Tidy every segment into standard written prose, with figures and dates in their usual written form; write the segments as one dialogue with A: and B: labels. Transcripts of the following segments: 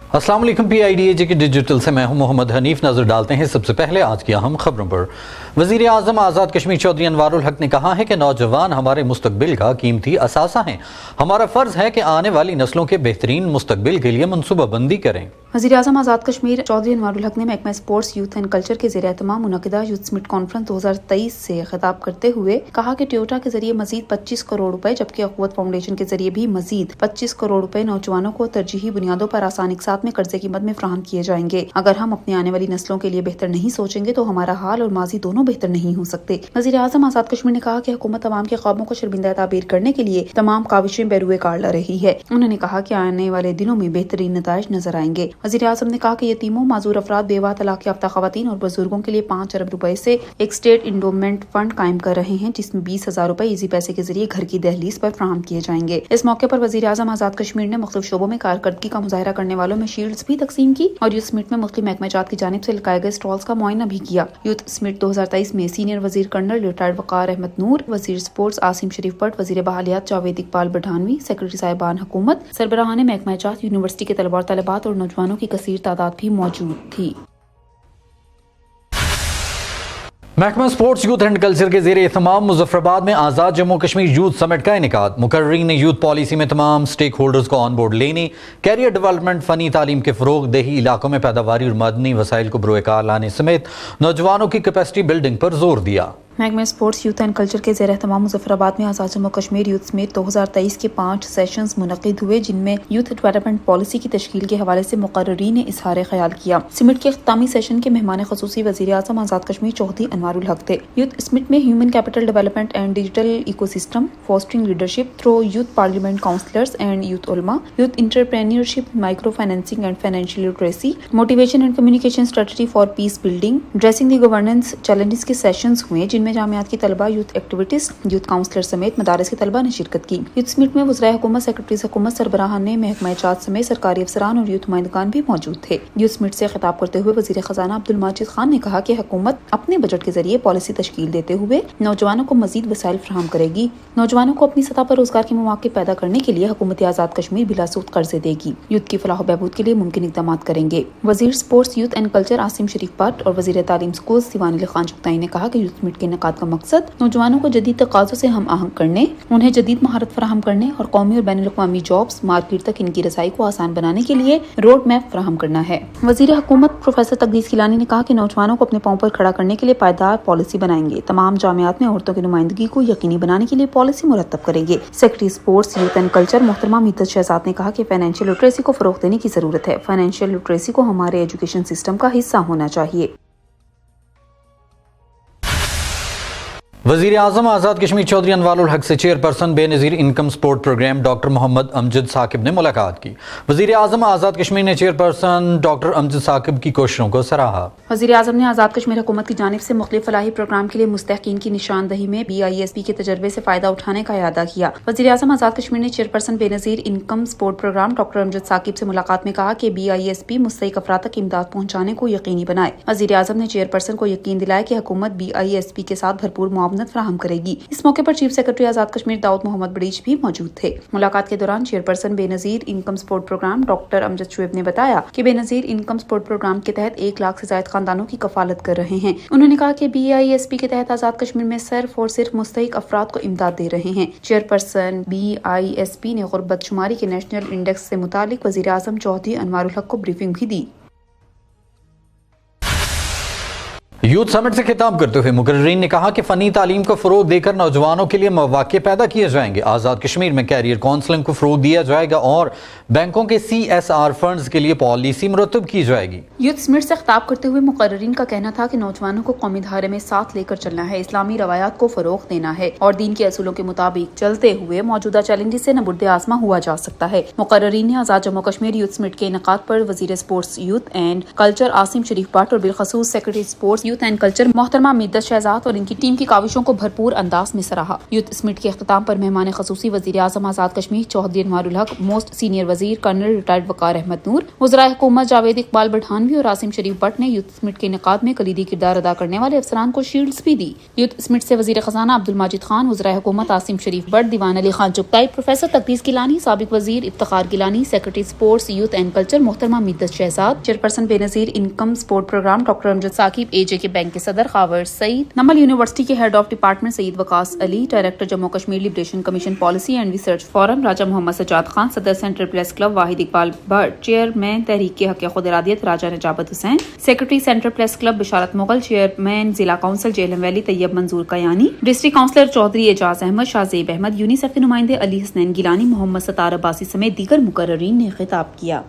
A: السلام علیکم، PIDAJ کے ڈیجیٹل سے میں ہوں محمد حنیف۔ نظر ڈالتے ہیں سب سے پہلے آج کی اہم خبروں پر۔ وزیر اعظم آزاد کشمیر چودھری انوار الحق نے کہا ہے کہ نوجوان ہمارے مستقبل کا قیمتی اثاثہ ہیں، ہمارا فرض ہے کہ آنے والی نسلوں کے بہترین مستقبل کے لیے منصوبہ بندی کریں۔
B: وزیر اعظم آزاد کشمیر چودھری انوار الحق نے محکمہ اسپورٹس، یوتھ اینڈ کلچر کے زیر اہتمام منعقدہ یوتھ سمٹ کانفرنس 2023 سے خطاب کرتے ہوئے کہا کہ ٹویوٹا کے ذریعے مزید 25 کروڑ روپے جبکہ اخوت فاؤنڈیشن کے ذریعے بھی مزید 25 کروڑ روپے نوجوانوں کو ترجیحی بنیادوں پر آسان اقساط میں قرضے کی مد میں فراہم کیے جائیں گے۔ اگر ہم اپنی آنے والی نسلوں کے لیے بہتر نہیں سوچیں گے تو ہمارا حال اور ماضی دونوں بہتر نہیں ہو سکتے۔ وزیر اعظم آزاد کشمیر نے کہا کہ حکومت عوام کے خوابوں کو شرمندہ تعبیر کرنے کے لیے تمام کاوشیں بیروئے کار لا رہی ہے۔ انہوں نے کہا کہ آنے والے دنوں میں بہترین نتائج نظر آئیں گے۔ وزیر اعظم نے کہا کہ یتیموں، معذور افراد، بیوہ، طلاق یافتہ خواتین اور بزرگوں کے لیے 5 ارب روپے سے ایک اسٹیٹ انڈومنٹ فنڈ قائم کر رہے ہیں، جس میں 20,000 روپے ایزی پیسے کے ذریعے گھر کی دہلیز پر فراہم کیے جائیں گے۔ اس موقع پر وزیر اعظم آزاد کشمیر نے مختلف شعبوں میں کارکردگی کا مظاہرہ کرنے والوں میں شیلڈز بھی تقسیم کی اور یوتھ سمٹ میں مختلف محکمہ جات کی جانب سے لگائے گئے اسٹالز کا معائنہ بھی کیا۔ یوتھ سمٹ 2023 میں سینئر وزیر کرنل ریٹائرڈ وقار احمد نور، وزیر اسپورٹس عاصم شریف بٹ، وزیر بحالیات جاوید اقبال بڑھانوی، سیکرٹری صاحبان حکومت، سربراہان محکمہ جات، یونیورسٹی کے طلباء اور طالبات اور نوجوانوں کی کثیر تعداد بھی موجود تھی۔
A: محکمہ اسپورٹس، یوتھ اینڈ کلچر کے زیر اہتمام مظفر آباد میں آزاد جموں کشمیر یوتھ سمٹ کا انعقاد۔ مقررین نے یوتھ پالیسی میں تمام سٹیک ہولڈرز کو آن بورڈ لینے، کیریئر ڈیولپمنٹ، فنی تعلیم کے فروغ، دیہی علاقوں میں پیداواری اور معدنی وسائل کو بروئے کار لانے سمیت نوجوانوں کی کیپیسٹی بلڈنگ پر زور دیا۔
B: محکمہ اسپورٹس، یوتھ اینڈ کلچر کے زیر اہتمام مظفر آباد میں آزاد جموں کشمیر یوتھ سمٹ 2023 کے 5 سیشنز منعقد ہوئے، جن میں یوتھ ڈیولپمنٹ پالیسی کی تشکیل کے حوالے سے مقررین نے اظہار خیال کیا۔ سمٹ کے اختتامی سیشن کے مہمان خصوصی وزیر اعظم آزاد کشمیر چودھری انوار الحق تھے۔ یوتھ سمٹ میں human capital development and digital ecosystem, fostering leadership through youth parliament councillors and youth علماء، youth entrepreneurship, micro financing and financial literacy, motivation and communication strategy for peace building, addressing the governance challenges کے سیشنز ہوئے، جن میں جامعات کی طلبہ، youth activities, youth counsellor سمیت مدارس کے طلبہ نے شرکت کی۔ یوتھ سمٹ میں وزرائے حکومت، سیکرٹریز حکومت، سربراہان محکمہ جات سمیت سرکاری افسران اور یوتھ نمائندگان بھی موجود تھے۔ یوتھ سمٹ سے خطاب کرتے ہوئے وزیر خزانہ عبدالماجد خان نے کہا کہ حکومت اپنے بجٹ کے ذریعے پالیسی تشکیل دیتے ہوئے نوجوانوں کو مزید وسائل فراہم کرے گی۔ نوجوانوں کو اپنی سطح پر روزگار کے مواقع پیدا کرنے کے لیے حکومت آزاد کشمیر بلا سود قرضے دے گی، یوتھ کی فلاح و بہبود کے لیے ممکن اقدامات کریں گے۔ وزیر sports, youth and culture Asim Sharif but اور وزیر تعلیم اسکول سیوان علی خان چغتائی نے کہا کہ یوتھ سمٹ کے انعقاد کا مقصد نوجوانوں کو جدید تقاضوں سے ہم آہنگ کرنے، انہیں جدید مہارت فراہم کرنے اور قومی اور بین الاقوامی جابز مارکیٹ تک ان کی رسائی کو آسان بنانے کے لیے روڈ میپ فراہم کرنا ہے۔ وزیر حکومت پروفیسر تقدیس کیلانی نے کہا کہ نوجوانوں کو اپنے پاؤں پر کھڑا کرنے کے لیے پائیدار پالیسی بنائیں گے، تمام جامعات میں عورتوں کی نمائندگی کو یقینی بنانے کے لیے پالیسی مرتب کریں گے۔ Secretary sports, youth and culture محترمہ میتت شہزاد نے کہا کہ فائنینشیل لٹریسی کو فروغ دینے کی ضرورت ہے، فائنینشیل لٹریسی کو ہمارے ایجوکیشن سسٹم کا حصہ ہونا چاہیے۔
A: وزیر اعظم آزاد کشمیر چودھری انوار الحق سے chairperson Benazir income support programme doctor محمد امجد ثاقب نے ملاقات کی۔ وزیر اعظم آزاد کشمیر نے چیئرپرسن ڈاکٹر امجد ثاقب کی کوششوں کو سراہا۔
B: وزیر اعظم نے آزاد کشمیر حکومت کی جانب سے مختلف فلاحی پروگرام کے لیے مستحقین کی نشاندہی میں BISP کے تجربے سے فائدہ اٹھانے کا اعادہ کیا۔ وزیر اعظم آزاد کشمیر نے chairperson Benazir income support programme doctor Amjad Saqib سے ملاقات میں کہا کہ BISP مستحق افراد تک امداد پہنچانے کو یقینی بنائے۔ وزیر اعظم نے چیئرپرسن کو یقین دلایا کہ حکومت BISP کے ساتھ بھرپور معاونت فراہم کرے گی۔ اس موقع پر چیف سیکرٹری آزاد کشمیر داؤد محمد بڑیچ بھی موجود تھے۔ ملاقات کے دوران chairperson Benazir income support programme doctor امجد شعیب نے بتایا کہ بے نظیر انکم سپورٹ پروگرام کے تحت 1 لاکھ سے زائد خاندانوں کی کفالت کر رہے ہیں۔ انہوں نے کہا کہ BISP کے تحت آزاد کشمیر میں صرف اور صرف مستحق افراد کو امداد دے رہے ہیں۔ چیئرپرسن BISP نے غربت شماری کے نیشنل انڈیکس سے متعلق وزیر اعظم چودھری انوار الحق کو بریفنگ بھی دی۔
A: یوتھ سمٹ سے خطاب کرتے ہوئے مقررین نے کہا کہ فنی تعلیم کو فروغ دے کر نوجوانوں کے لیے مواقع پیدا کیے جائیں گے۔ آزاد کشمیر میں کیریئر کونسلنگ کو فروغ دیا جائے گا اور بینکوں کے CSR فنڈز کے لیے پالیسی مرتب کی جائے گی۔
B: یوتھ سمٹ سے خطاب کرتے ہوئے مقررین کا کہنا تھا کہ نوجوانوں کو قومی دھارے میں ساتھ لے کر چلنا ہے، اسلامی روایات کو فروغ دینا ہے اور دین کے اصولوں کے مطابق چلتے ہوئے موجودہ چیلنجز سے نبرد آزما ہوا جا سکتا ہے۔ مقررین نے آزاد جموں کشمیر یوتھ سمٹ کے انعقاد پر وزیر sports, youth and culture Asim Sharif but اور بالخصوص secretary sports, youth youth and culture محترمہ میدت شہزاد اور ان کی ٹیم کی کاوشوں کو بھرپور انداز میں سراہا۔ یوتھ سمٹ کے اختتام پر مہمان خصوصی وزیر اعظم آزاد کشمیر چودھری انوار الحق، موسٹ سینئر وزیر کرنل ریٹائرڈ وقار احمد نور، وزرائے حکومت جاوید اقبال بڑھانوی اور عاصم شریف بٹ نے یوتھ سمٹ کے انعقاد میں کلیدی کردار ادا کرنے والے افسران کو شیلڈز بھی دی۔ یوتھ سمٹ سے وزیر خزانہ عبدالماجد خان، وزرائے حکومت عاصم شریف بٹ، دیوان علی خان چغتائی، پروفیسر تقدیس گیلانی، سابق وزیر Iftikhar Gilani, secretary sports youth and culture محترمہ Midhat Shahzad, chairperson Benazir income support programme doctor Amjad Saqib, A J K bank کے صدر خاور سعید، نمل یونیورسٹی کے head of department Syed Waqas Ali, director Jammu Kashmir liberation commission policy and research forum Raja Muhammad Sajjad Khan, صدر سینٹرل پریس کلب واحد اقبال بٹ، چیئرمین تحریک کے حق خود ارادیت راجہ نجابت حسین، سیکرٹری سینٹرل پریس کلب بشارت مغل، چیئرمین ضلع کونسل جہلم ویلی طیب منظور قیانی، ڈسٹرکٹ کونسلر چودھری اعجاز احمد، شاہ زیب احمد، یونیسیف کے نمائندے علی حسنین گیلانی، محمد ستار عباسی سمیت دیگر مقررین نے خطاب کیا۔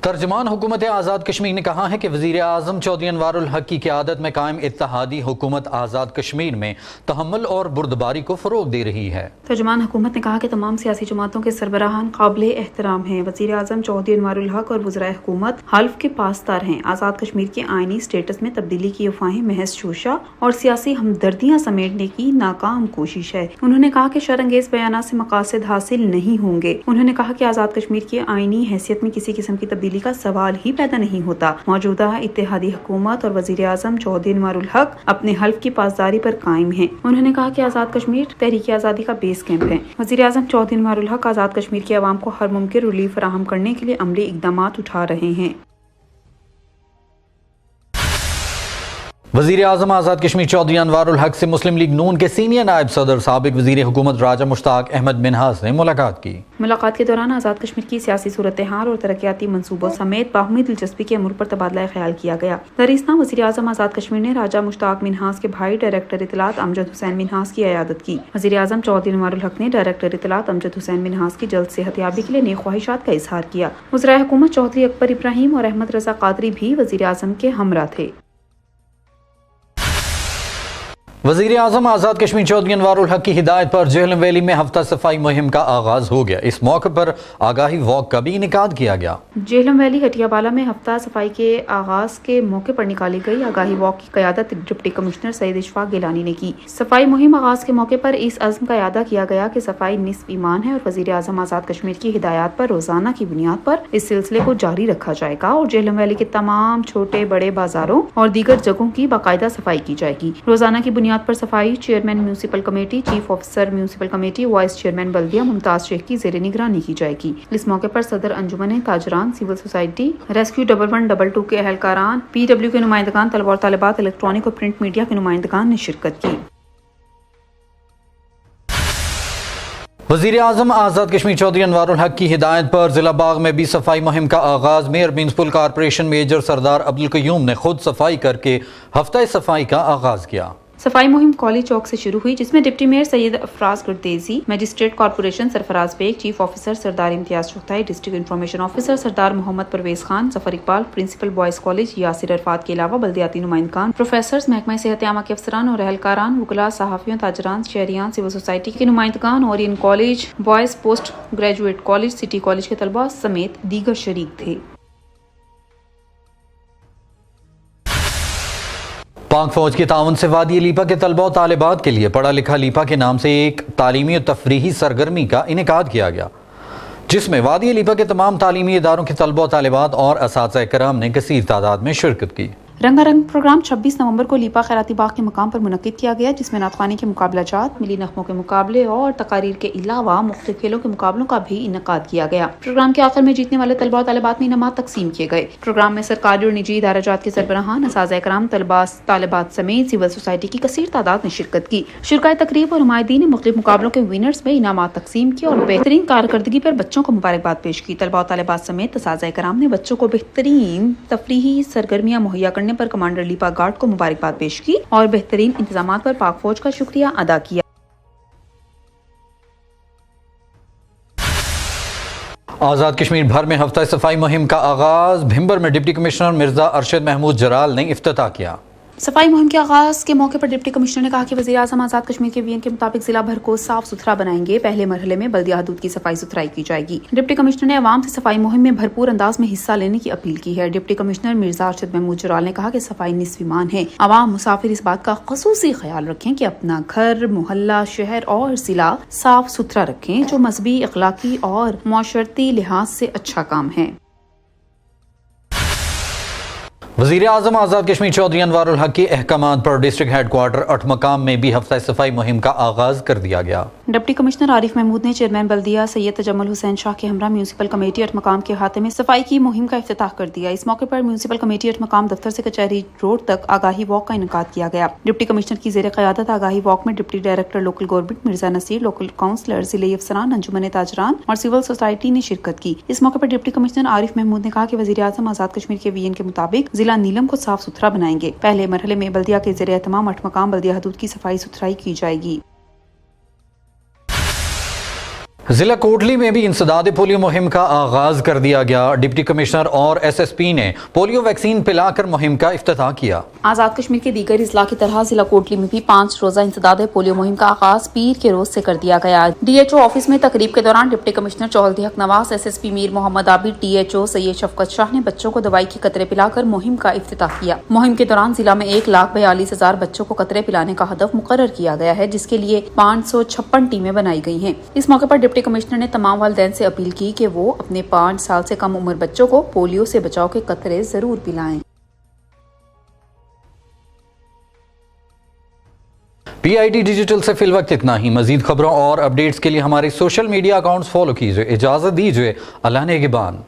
A: ترجمان حکومت آزاد کشمیر نے کہا ہے کہ وزیر اعظم چودھری انوار الحق کی قیادت میں قائم اتحادی حکومت آزاد کشمیر میں تحمل اور بردباری کو فروغ دے رہی ہے۔
B: ترجمان حکومت نے کہا کہ تمام سیاسی جماعتوں کے سربراہان قابل احترام ہیں۔ وزیر اعظم چودھری انوار الحق اور وزرائے حکومت حلف کے پاسدار ہیں۔ آزاد کشمیر کے آئینی سٹیٹس میں تبدیلی کی افواہیں محض شوشہ اور سیاسی ہمدردیاں سمیٹنے کی ناکام کوشش ہے۔ انہوں نے کہا کہ شرانگیز بیانات سے مقاصد حاصل نہیں ہوں گے۔ انہوں نے کہا کہ آزاد کشمیر کی آئینی حیثیت میں کسی قسم کی تبدیلی کا سوال ہی پیدا نہیں ہوتا۔ موجودہ اتحادی حکومت اور وزیر اعظم چودھری انوار الحق اپنے حلف کی پاسداری پر قائم ہیں۔ انہوں نے کہا کہ آزاد کشمیر تحریک آزادی کا بیس کیمپ ہے۔ وزیر اعظم چودھری انوار الحق آزاد کشمیر کے عوام کو ہر ممکن ریلیف فراہم کرنے کے لیے عملی اقدامات اٹھا رہے ہیں۔
A: وزیر اعظم آزاد کشمیر چودھری انوار الحق سے مسلم لیگ نون کے سینئر نائب صدر سابق وزیر حکومت راجہ مشتاق احمد منہاس نے ملاقات کی۔
B: ملاقات کے دوران آزاد کشمیر کی سیاسی صورتحال اور ترقیاتی منصوبوں سمیت باہمی دلچسپی کے امور پر تبادلہ خیال کیا گیا۔ در اثنا وزیر اعظم آزاد کشمیر نے راجہ مشتاق منہاس کے بھائی ڈائریکٹر اطلاعات امجد حسین منہاس کی عیادت کی۔ وزیر اعظم چودھری انوار الحق نے ڈائریکٹر اطلاعات امجد حسین منہاس کی جلد صحت یابی کے لیے نیک خواہشات کا اظہار کیا۔ وزرائے حکومت چودھری اکبر ابراہیم اور احمد رضا قادری بھی وزیر اعظم کے ہمراہ تھے۔
A: وزیر اعظم آزاد کشمیر چودھری انوار الحق کی ہدایت پر جہلم ویلی میں ہفتہ صفائی مہم کا آغاز ہو گیا۔ اس موقع پر آگاہی واک کا بھی انعقاد کیا گیا۔
B: جہلم ویلی ہٹیا بالا میں ہفتہ صفائی کے آغاز کے موقع پر نکالی گئی آگاہی واک کی قیادت ڈپٹی کمشنر سید اشفاق گیلانی نے کی۔ صفائی مہم آغاز کے موقع پر اس عزم کا اعادہ کیا گیا کہ صفائی نصف ایمان ہے اور وزیر اعظم آزاد کشمیر کی ہدایات پر روزانہ کی بنیاد پر اس سلسلے کو جاری رکھا جائے گا اور جہلم ویلی کے تمام چھوٹے بڑے بازاروں اور دیگر جگہوں کی باقاعدہ صفائی کی جائے گی۔ روزانہ کی بنیاد پر صفائی chairman municipal committee, chief officer municipal committee, vice chairman بلدیہ ممتاز شیخ کی زیر نگرانی کی جائے گی۔ اس موقع پر صدر انجمن تاجران، سول سوسائٹی، ریسکیو 1122 کے اہلکاران، پی ڈبلیو کے نمائندگان، طلبہ اور طالبات، الیکٹرانک اور پرنٹ میڈیا کے نمائندگان نے شرکت کی۔
A: وزیر اعظم آزاد کشمیر چودھری انوار الحق کی ہدایت پر ضلع باغ میں بھی صفائی مہم کا آغاز۔ میئر میونسپل کارپوریشن میجر سردار عبدالقیوم نے خود صفائی کر کے ہفتہ صفائی کا آغاز کیا۔
B: صفائی مہم کولی چوک سے شروع ہوئی جس میں deputy mayor Syed Afraz Gardezi, magistrate corporation Sarfraz Baig, chief officer Sardar Imtiaz Chughtai, district information officer Sardar Muhammad Parvez Khan, Zafar Iqbal, principal boys college Yasir Arafat کے علاوہ بلدیاتی نمائندگان، پروفیسرز، محکمہ صحت عامہ کے افسران اور اہلکاران، وکلاء، صحافیوں، تاجران، شہریان، سول سوسائٹی کے نمائندگان، Orion college, boys post graduate college, city college کے طلباء سمیت دیگر شریک تھے۔
A: پاک فوج کے تعاون سے وادی لیپا کے طلباء و طالبات کے لیے پڑھا لکھا لیپا کے نام سے ایک تعلیمی و تفریحی سرگرمی کا انعقاد کیا گیا، جس میں وادی لیپا کے تمام تعلیمی اداروں کے طلباء و طالبات اور اساتذہ کرام نے کثیر تعداد میں شرکت کی۔
B: رنگا رنگ پروگرام 26 نومبر کو لیپا خیراتی باغ کے مقام پر منعقد کیا گیا، جس میں نعت خوانی کے مقابلہ جات، ملی نغموں کے مقابلے اور تقاریر کے علاوہ مختلف کھیلوں کے مقابلوں کا بھی انعقاد کیا گیا۔ پروگرام کے آخر میں جیتنے والے طلباء و طالبات میں انعامات تقسیم کیے گئے۔ پروگرام میں سرکاری اور نجی ادارہ جات کے سربراہان، اساتذہ کرام، طلباء طالبات سمیت سول سوسائٹی کی کثیر تعداد نے شرکت کی۔ شرکائے تقریب اور نمائندین نے مختلف مقابلوں کے ونرز میں انعامات تقسیم کیے اور بہترین کارکردگی پر بچوں کو مبارکباد پیش کی۔ طلباء و طالبات سمیت اساتذہ کرام نے بچوں کو بہترین تفریحی سرگرمیاں مہیا کرنے پر کمانڈر لیپا گارڈ کو مبارکباد پیش کی اور بہترین انتظامات پر پاک فوج کا شکریہ ادا کیا۔
A: آزاد کشمیر بھر میں ہفتہ صفائی مہم کا آغاز۔ بھمبر میں ڈپٹی کمشنر مرزا ارشد محمود جرال نے افتتاح کیا۔
B: صفائی مہم کے آغاز کے موقع پر ڈپٹی کمشنر نے کہا کہ وزیر اعظم آزاد کشمیر کے وی این کے مطابق ضلع بھر کو صاف ستھرا بنائیں گے. پہلے مرحلے میں بلدیہ حدود کی صفائی ستھرائی کی جائے گی. ڈپٹی کمشنر نے عوام سے صفائی مہم میں بھرپور انداز میں حصہ لینے کی اپیل کی ہے. ڈپٹی کمشنر مرزا ارشد محمود جرال نے کہا کہ صفائی نصف ایمان ہے. عوام مسافر اس بات کا خصوصی خیال رکھیں کہ اپنا گھر، محلہ، شہر اور ضلع صاف ستھرا رکھیں، جو مذہبی، اخلاقی اور معاشرتی لحاظ سے اچھا کام ہے.
A: وزیر اعظم آزاد کشمیر چودھری انوار الحق کے احکامات پر ڈسٹرکٹ ہیڈ کوارٹر اٹھ مقام میں بھی ہفتہ صفائی مہم کا آغاز کر دیا گیا.
B: ڈپٹی کمشنر عارف محمود نے چیئرمین بلدیہ سید تجمل حسین شاہ کے ہمراہ میونسپل کمیٹی اٹھ مقام کے احاطے میں صفائی کی مہم کا افتتاح کر دیا. اس موقع پر میونسپل کمیٹی اٹھ مقام دفتر سے کچہری روڈ تک آگاہی واک کا انعقاد کیا گیا. ڈپٹی کمشنر کی زیر قیادت آگاہی واک میں deputy director local government Mirza Nasir, local councillor, ضلعی افسران، انجمن تاجران اور سول سوسائٹی نے شرکت کی. اس موقع پر ڈپٹی کمشنر عارف محمود نے کہا کہ وزیر اعظم آزاد کشمیر کے وی این کے مطابق ضلع نیلم کو صاف ستھرا بنائیں گے. پہلے مرحلے میں بلدیہ کے زیر اہتمام اٹھ مقام بلدیہ حدود کی صفائی ستھرائی کی جائے گی.
A: ضلع کوٹلی میں بھی انسداد پولیو مہم کا آغاز کر دیا گیا. ڈپٹی کمشنر اور ایس ایس پی نے پولیو ویکسین پلا کر مہم کا افتتاح کیا.
B: آزاد کشمیر کے دیگر اضلاع کی طرح ضلع کوٹلی میں بھی 5 روزہ انسداد پولیو مہم کا آغاز پیر کے روز سے کر دیا گیا. ڈی ایچ او آفس میں تقریب کے دوران ڈپٹی کمشنر چوہلدی حق نواز، ایس ایس پی میر محمد عابد، ڈی ایچ او سید شفقت شاہ نے بچوں کو دوائی کے قطرے پلا کر مہم کا افتتاح کیا. مہم کے دوران ضلع میں 1,42,000 بچوں کو قطرے پلانے کا ہدف مقرر کیا گیا ہے، جس کے لیے 556 ٹیمیں بنائی گئی ہیں. اس موقع پر ڈپٹی کمشنر نے تمام والدین سے اپیل کی کہ وہ اپنے 5 سال سے کم عمر بچوں کو پولیو سے بچاؤ کے قطرے ضرور پلائیں.
A: پی آئی ڈی ڈیجیٹل سے فی الوقت اتنا ہی. مزید خبروں اور اپڈیٹس کے لیے ہمارے سوشل میڈیا اکاؤنٹس فالو کیجیے. اجازت دیجیے. اللہ نگہبان.